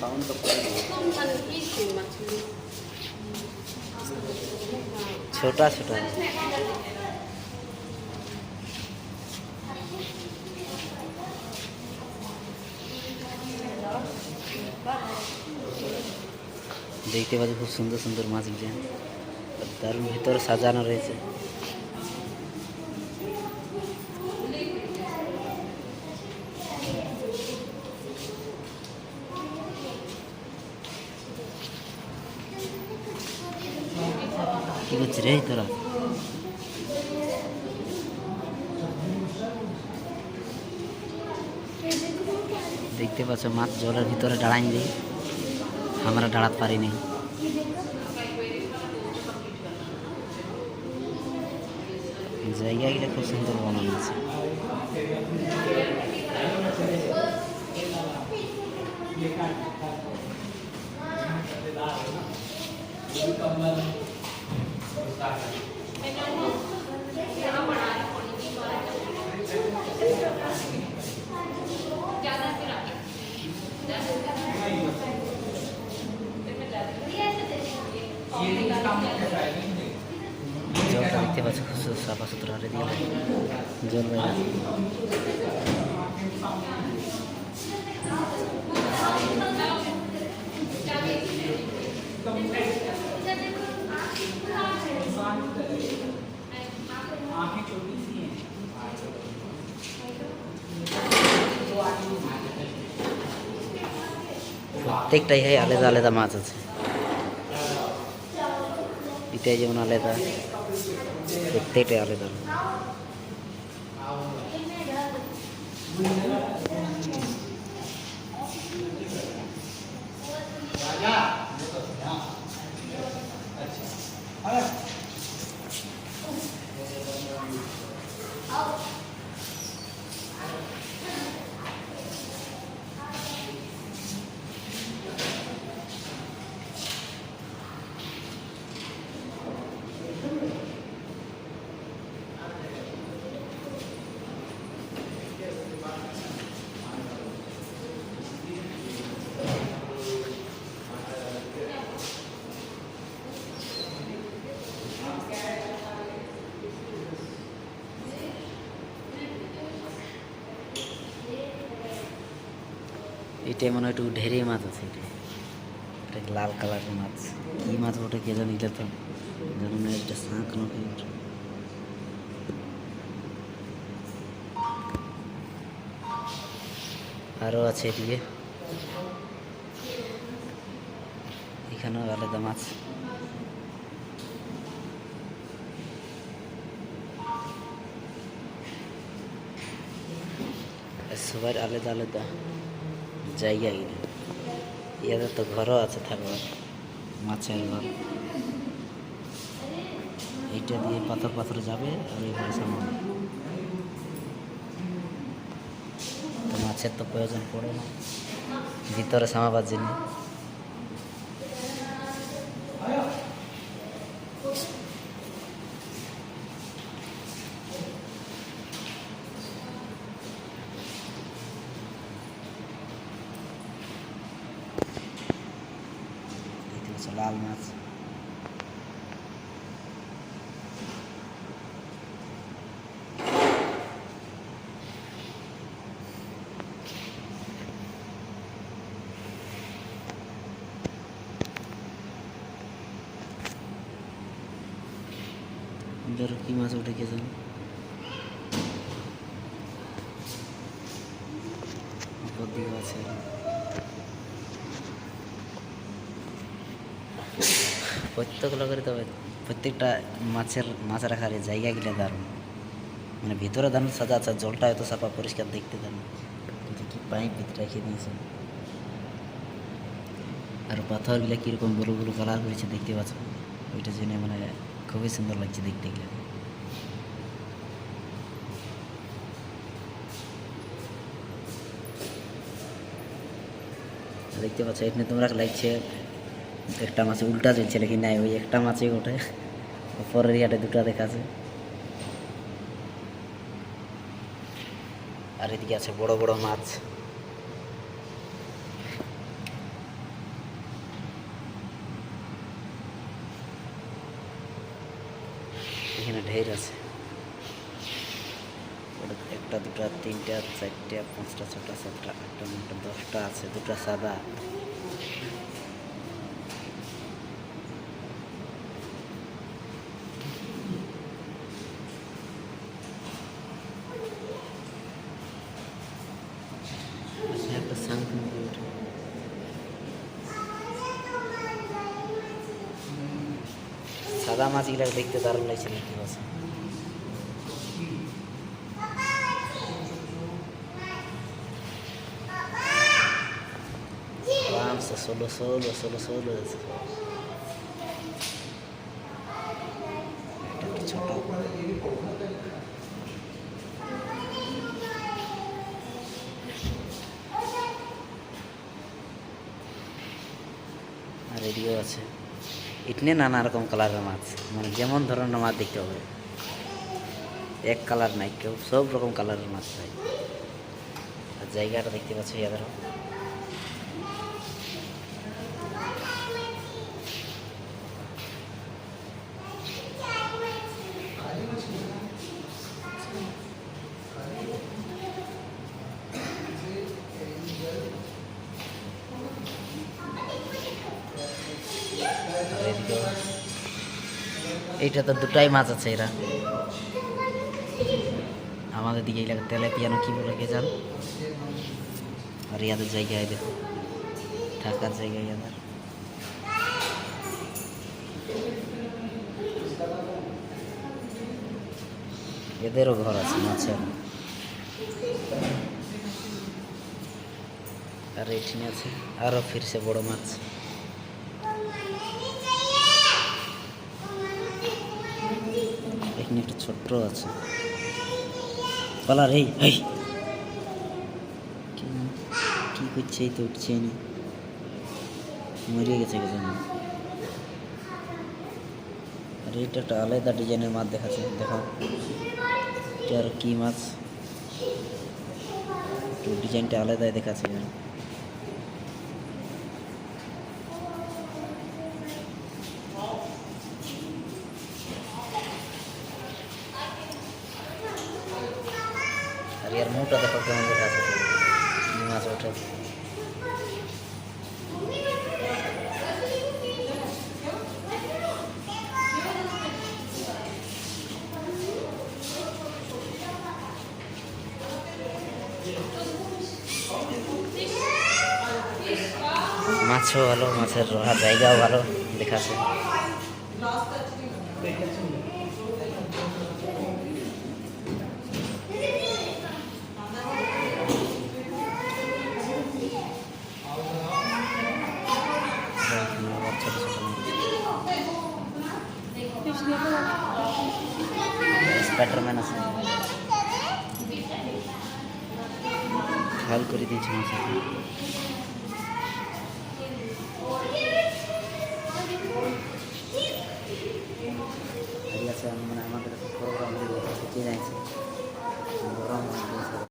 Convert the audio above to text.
Sound তো করে দিই। ছোটা ছোটা দেখতে পাচ্ছি খুব সুন্দর সুন্দর মাছ ডিজাইন, তার ভিতরে সাজানো রয়েছে। কি করছিস রে তোরা? দেখতে পাচ্ছ মাছ জলের ভিতরে দাঁড়াই নেই, আমরা দাঁড়াতে পারিনি। জায়গাগুলো খুব সুন্দর বানানো আছে। জলটা দেখতে পাচ্ছ খুব সাফা সুতরা দিয়ে জল বাইরে। প্রত্যেকটাই আলাদা আলাদা মাছ আছে, এটাই যেমন আলাদা, প্রত্যেকটাই আলাদা। এটাই মনে হয় একটু ঢেরে মাছ আছে, এটা লাল কালারের মাছ, কি মাছ ওটা কে জানি, এটা তো জানো না, এটা শাঁখ নাকি। আরও আছে এদিকে, এখানেও আলাদা মাছ। সবার আলাদা আলাদা জায়গা গেলে, ইয়াদের তো ঘরও আছে থাকবার, মাছের ঘর। এইটা দিয়ে পাথর পাথর যাবে আর এই ঘরে সামান, তো মাছের তো প্রয়োজন পড়ে না ভিতরে সামাবার জন্য। লাল মাছ, ধরো কি মাছ ওঠে কে জানো, উপর দিকে আছে। প্রত্যেক লোকের তবে প্রত্যেকটা মাছ রাখার জায়গাগুলো দারুণ, মানে ভিতরে দারুণ সাজা আছে, জলটা এত সাফা পরিষ্কার দেখতে দারুণ, কি পাইপ ভিতরে রেখে দিয়েছে। আর পাথরগুলো কীরকম ব্লু ব্লু কালার করেছে দেখতে পাচ্ছ, ওইটার জন্য মানে খুবই সুন্দর লাগছে দেখতে গেলে। দেখতে পাচ্ছ এখানে তোমরা লাগছে একটা মাছ উল্টা চলছে, লেকিন নাই ওই একটা মাছই ওঠে, পরের ইয়াটে দুটা দেখাছে। আর এদিকে আছে বড় বড় মাছ, এখানে ঢের আছে। একটা দুটা তিনটা চারটা পাঁচটা ছটা সাতটা আটটা নটা 10টা আছে, দুটা সাদা। একটা সাদা মাছগুলো দেখতে দারুণ লাগছে নাকি বলছে। আরামসে ষোলো আছে। এটা একটু ছোট। আর এদিকেও আছে। এখানে নানা রকম কালারের মাছ, মানে যেমন ধরনের মাছ দেখতে হবে, এক কালার নাই, কেউ সব রকম কালারের মাছ পাই। আর জায়গাটা দেখতে পাচ্ছ ইয়াদের এইটা তো দুটাই মাছ আছে। এরা আমাদের দিকে এলাকা তেলাপিয়ানো কি বলে কে জান। আর ইয়াদের জায়গায় দেখো, থাকার জায়গায় ইয়াদের এদেরও ঘর আছে মাছের। আর এখানে আছে আরো ফিরছে বড় মাছ। এখানে একটা ছোট্ট আছে কালার। এই কি করছে, এই তো উঠছে না, মরে গেছে কে জানি। আর এটা একটা আলাদা ডিজাইনের মাছ দেখাচ্ছে, দেখো এটা আর কি মাছ, একটু ডিজাইনটা আলাদাই দেখাচ্ছে। আর ইয়ার মুখটা দেখো কেমন দেখাচ্ছে, মাছ ওঠে। মাছও ভালো, মাছের রোহার জায়গাও ভালো দেখাচ্ছে। স্পাইডারম্যান আছে, খেয়াল করে দিয়েছি মাছ।